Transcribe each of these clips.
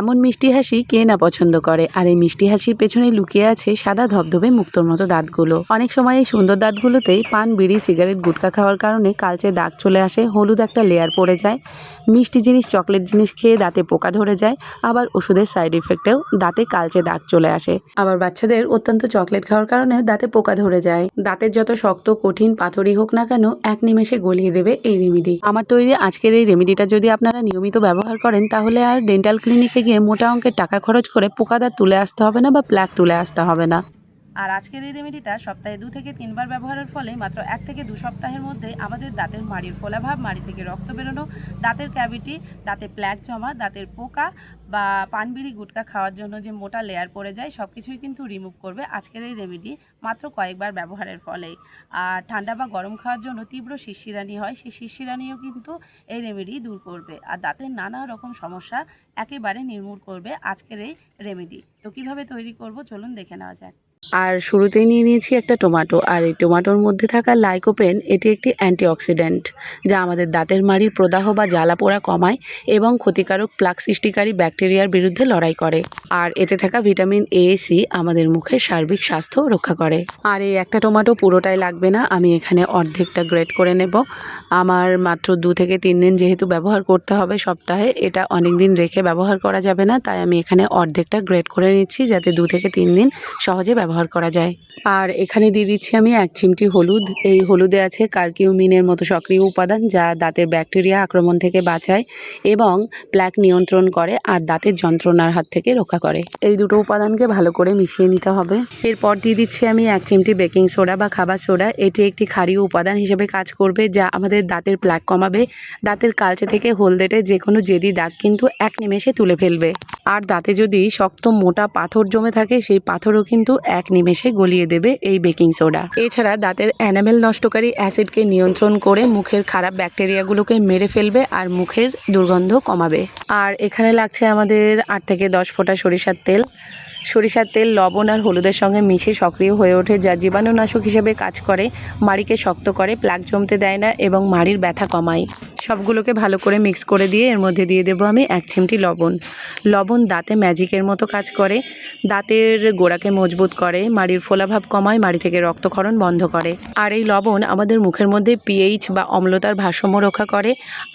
এমন মিষ্টি হাসি কে না পছন্দ করে। আর এই মিষ্টি হাসির পেছনে লুকিয়ে আছে সাদা ধবধবে মুক্তোর মতো দাঁতগুলো। অনেক সময় এই সুন্দর দাঁতগুলোতেই পান, বিড়ি, সিগারেট, গুটখা খাওয়ার কারণে কালচে দাগ চলে আসে, হলুদ একটা লেয়ার পড়ে যায়। মিষ্টি জিনিস, চকলেট জিনিস খেয়ে দাঁতে পোকা ধরে যায়। আবার ওষুধের সাইড ইফেক্টেও দাঁতে কালচে দাগ চলে আসে। আবার বাচ্চাদের অত্যন্ত চকলেট খাওয়ার কারণে দাঁতে পোকা ধরে যায়। দাঁতের যত শক্ত, কঠিন, পাথরই হোক না কেন এক নিমেষে গলিয়ে দেবে এই রেমেডি। আমার তৈরি আজকের এই রেমেডিটা যদি আপনারা নিয়মিত ব্যবহার করেন তাহলে আর ডেন্টাল ক্লিনিকে গিয়ে মোটা অঙ্কের টাকা খরচ করে পোকা দাঁত তুলে আসতে হবে না বা প্লাক তুলে আসতে হবে না। আর আজকের এই রেমেডিটা সপ্তাহে 2 থেকে 3 বার ব্যবহারের ফলে মাত্র 1 থেকে 2 সপ্তাহের মধ্যে আমাদের দাঁতের মাড়ির ফোলাভাব, মাড়ি থেকে রক্ত বেরোনো, দাঁতের ক্যাভিটি, দাঁতে প্লাক জমা, দাঁতের পোকা বা পান, বিড়ি, গুটখা খাওয়ার জন্য যে মোটা লেয়ার পড়ে যায় সব কিছুই কিন্তু রিমুভ করবে আজকের এই রেমেডি মাত্র কয়েকবার ব্যবহারের ফলেই। আর ঠান্ডা বা গরম খাওয়ার জন্য তীব্র শিরশিরানি হয়, সেই শিরশিরানিও কিন্তু এই রেমেডি দূর করবে। আর দাঁতের নানা রকম সমস্যা একেবারে নির্মূল করবে আজকের এই রেমেডি। তো কিভাবে তৈরি করব চলুন দেখে নেওয়া যাক। আর শুরুতেই নিয়ে নিয়েছি একটা টমেটো। আর এই টমেটোর মধ্যে থাকা লাইকোপেন এটি একটি অ্যান্টিঅক্সিডেন্ট যা আমাদের দাঁতের মাড়ির প্রদাহ বা জ্বালা পোড়া কমায় এবং ক্ষতিকারক প্লাক সৃষ্টিকারী ব্যাকটেরিয়ার বিরুদ্ধে লড়াই করে। আর এতে থাকা ভিটামিন এ, সি আমাদের মুখের সার্বিক স্বাস্থ্য রক্ষা করে। আর এই একটা টমেটো পুরোটাই লাগবে না, আমি এখানে অর্ধেকটা গ্রেট করে নেব। আমার মাত্র 2 থেকে 3 দিন যেহেতু ব্যবহার করতে হবে সপ্তাহে, এটা অনেক দিন রেখে ব্যবহার করা যাবে না, তাই আমি এখানে অর্ধেকটা গ্রেট করে নিচ্ছি যাতে 2 থেকে 3 দিন সহজে ব্যবহার করা যায়। আর এখানে দিয়ে দিচ্ছি আমি 1 চিমটি হলুদ। এই হলুদে আছে কারকিউমিনের মতো সক্রিয় উপাদান যা দাঁতের ব্যাকটেরিয়া আক্রমণ থেকে বাঁচায় এবং প্লাক নিয়ন্ত্রণ করে আর দাঁতের যন্ত্রণার হাত থেকে রক্ষা করে। এই দুটো উপাদানকে ভালো করে মিশিয়ে নিতে হবে। এরপর দিয়ে দিচ্ছি আমি 1 চিমটি বেকিং সোডা বা খাবার সোডা। এটি একটি ক্ষারীয় উপাদান হিসেবে কাজ করবে যা আমাদের দাঁতের প্লাক কমাবে, দাঁতের কালচে থেকে হলদেটে যে কোনো জেদি দাগ কিন্তু এক নিমেষে তুলে ফেলবে। আর দাঁতে যদি শক্ত মোটা পাথর জমে থাকে সেই পাথরও কিন্তু এক নিমেষে গলিয়ে দেবে এই বেকিং সোডা। এছাড়া দাঁতের এনামেল নষ্টকারী অ্যাসিডকে নিয়ন্ত্রণ করে মুখের খারাপ ব্যাকটেরিয়াগুলোকে মেরে ফেলবে আর মুখের দুর্গন্ধ কমাবে। আর এখানে লাগছে আমাদের 8 থেকে 10 ফোঁটা সরিষার তেল। সরিষার তেল লবণ আর হলুদের সঙ্গে মিশে সক্রিয় হয়ে ওঠে যা জীবাণুনাশক হিসেবে কাজ করে, মাড়িকে শক্ত করে, প্লাক জমতে দেয় না এবং মাড়ির ব্যথা কমায়। সবগুলোকে ভালো করে মিক্স করে দিয়ে এর মধ্যে দিয়ে দেবো আমি 1 চিমটি লবণ। লবণ দাঁতে ম্যাজিকের মতো কাজ করে, দাঁতের গোড়াকে মজবুত করে, মাড়ির ফোলাভাব কমায়, মাড়ি থেকে রক্তক্ষরণ বন্ধ করে। আর এই লবণ আমাদের মুখের মধ্যে পিএইচ বা অম্লতার ভারসাম্য রক্ষা করে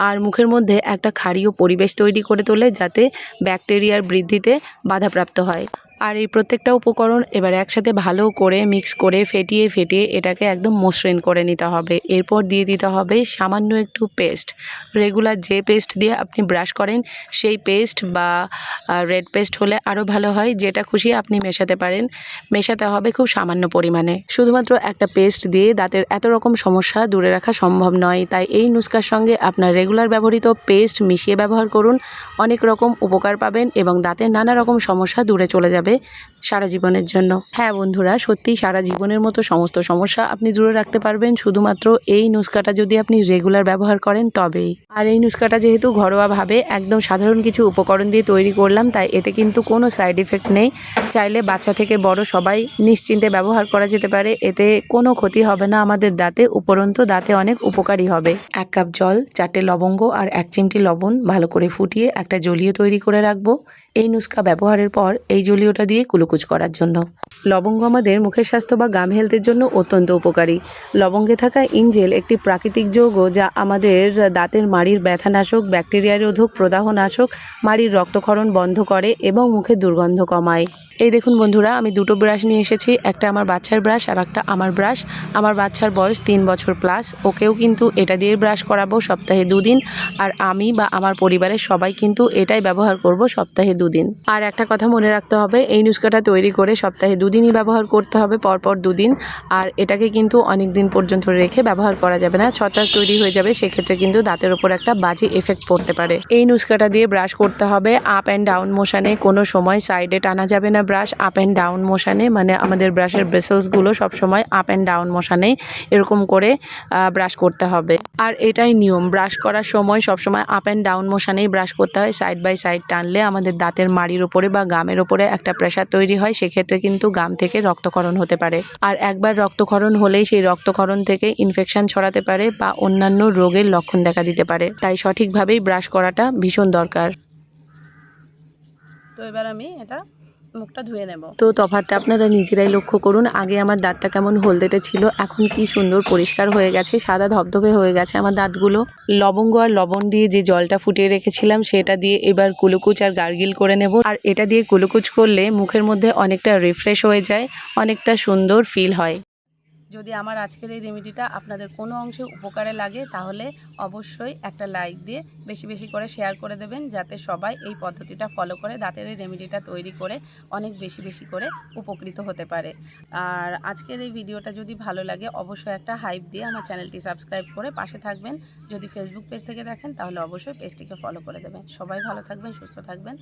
আর মুখের মধ্যে একটা ক্ষারীয় পরিবেশ তৈরি করে তোলে যাতে ব্যাকটেরিয়ার বৃদ্ধিতে বাধাপ্রাপ্ত হয়। আর এই প্রত্যেকটা উপকরণ এবার একসাথে ভালো করে মিক্স করে ফেটিয়ে এটাকে একদম মসৃণ করে নিতে হবে। এরপর দিয়ে দিতে হবে সামান্য একটু পেস্ট। রেগুলার যে পেস্ট দিয়ে আপনি ব্রাশ করেন সেই পেস্ট বা রেড পেস্ট হলে আরও ভালো হয়, যেটা খুশি আপনি মেশাতে পারেন। মেশাতে হবে খুব সামান্য পরিমাণে। শুধুমাত্র একটা পেস্ট দিয়ে দাঁতের এত রকম সমস্যা দূরে রাখা সম্ভব নয়, তাই এই নুস্কার সঙ্গে আপনার রেগুলার ব্যবহৃত পেস্ট মিশিয়ে ব্যবহার করুন। অনেক রকম উপকার পাবেন এবং দাঁতের নানা রকম সমস্যা দূরে চলে যাবে সারা জীবনের জন্য। হ্যাঁ বন্ধুরা, সত্যিই সারা জীবনের মতো সমস্ত সমস্যা আপনি দূরে রাখতে পারবেন শুধুমাত্র এই নুস্কাটা যদি আপনি রেগুলার ব্যবহার করেন তবেই। আর এই নুস্কাটা যেহেতু ঘরোয়াভাবে একদম সাধারণ কিছু উপকরণ দিয়ে তৈরি করলাম, তাই এতে কিন্তু কোনো সাইড ইফেক্ট নেই। চাইলে বাচ্চা থেকে বড় সবাই নিশ্চিন্তে ব্যবহার করা যেতে পারে। এতে কোনো ক্ষতি হবে না আমাদের দাঁতে, উপরন্তু দাঁতে অনেক উপকারী হবে। 1 কাপ জল, 4টে লবঙ্গ আর 1 চিমটি লবণ ভালো করে ফুটিয়ে একটা জলীয় তৈরি করে রাখবো এই নুস্কা ব্যবহারের পর এই জলীয়টা দিয়ে কুলুকুচ করার জন্য। লবঙ্গ আমাদের মুখের স্বাস্থ্য বা গাম হেলথের জন্য অত্যন্ত উপকারী। লবঙ্গে থাকা ইঞ্জেল একটি প্রাকৃতিক যৌগ যা আমাদের দাঁতের মাড়ির ব্যথানাশক, ব্যাকটেরিয়া রোধক, প্রদাহ নাশক, মাড়ির রক্তক্ষরণ বন্ধ করে এবং মুখের দুর্গন্ধ কমায়। এই দেখুন বন্ধুরা, আমি 2টো ব্রাশ নিয়ে এসেছি, একটা আমার বাচ্চার ব্রাশ আর একটা আমার ব্রাশ। আমার বাচ্চার বয়স 3 বছর প্লাস, ওকেও কিন্তু এটা দিয়ে ব্রাশ করাবো সপ্তাহে 2 দিন। আর আমি বা আমার পরিবারের সবাই কিন্তু এটাই ব্যবহার করব সপ্তাহে 2 দিন। আর একটা কথা মনে রাখতে হবে, এই নুস্কাটা তৈরি করে সপ্তাহে 2 দিনই ব্যবহার করতে হবে, পরপর 2 দিন। আর এটাকে কিন্তু অনেক দিন পর্যন্ত রেখে ব্যবহার করা যাবে না, ছত্রাক তৈরি হয়ে যাবে, সেক্ষেত্রে কিন্তু দাঁতের ওপর একটা বাজে এফেক্ট পড়তে পারে। এই নুস্কাটা দিয়ে ব্রাশ করতে হবে আপ অ্যান্ড ডাউন মোশনে, কোনো সময় সাইডে টানা যাবে না ব্রাশ, আপ অ্যান্ড ডাউন মোশনে, মানে আমাদের ব্রাশের ব্রেসেলসগুলো সবসময় আপ অ্যান্ড ডাউন মোশনে এরকম করে ব্রাশ করতে হবে। আর এটাই নিয়ম, ব্রাশ করার সময় সবসময় আপ অ্যান্ড ডাউন মোশনেই ব্রাশ করতে হয়। সাইড বাই সাইড টানলে আমাদের দাঁতের মাড়ির ওপরে বা গামের ওপরে একটা প্রেশার তৈরি হয়, সেক্ষেত্রে কিন্তু গাম থেকে রক্তক্ষরণ হতে পারে। আর একবার রক্তক্ষরণ হলেই সেই রক্তক্ষরণ থেকে ইনফেকশন ছড়াতে পারে বা অন্যান্য রোগের লক্ষণ দেখা দিতে পারে, তাই সঠিকভাবেই ব্রাশ করাটা ভীষণ দরকার। তো এবার আমি এটা মুখটা ধুয়ে নেব। তো তফাৎটা আপনারা নিজেরাই লক্ষ্য করুন। আগে আমার দাঁতটা কেমন হলদেটে ছিল, এখন কি সুন্দর পরিষ্কার হয়ে গেছে, সাদা ধবধবে হয়ে গেছে আমার দাঁতগুলো। লবঙ্গ আর লবণ দিয়ে যে জলটা ফুটিয়ে রেখেছিলাম সেটা দিয়ে এবার কুলুকুচ আর গার্গিল করে নেব। আর এটা দিয়ে কুলুকুচ করলে মুখের মধ্যে অনেকটা রিফ্রেশ হয়ে যায়, অনেকটা সুন্দর ফিল হয়। যদি আমার আজকের এই রেমেডিটা আপনাদের কোনো অংশে উপকারে লাগে তাহলে অবশ্যই একটা লাইক দিয়ে বেশি বেশি করে শেয়ার করে দেবেন, যাতে সবাই এই পদ্ধতিটা ফলো করে দাঁতের এই রেমেডিটা তৈরি করে অনেক বেশি বেশি করে উপকৃত হতে পারে। আর আজকের এই ভিডিওটা যদি ভালো লাগে অবশ্যই একটা হাইপ দিয়ে আমার চ্যানেলটি সাবস্ক্রাইব করে পাশে থাকবেন। যদি ফেসবুক পেজ থেকে দেখেন তাহলে অবশ্যই পেজটিকে ফলো করে দেবেন। সবাই ভালো থাকবেন, সুস্থ থাকবেন।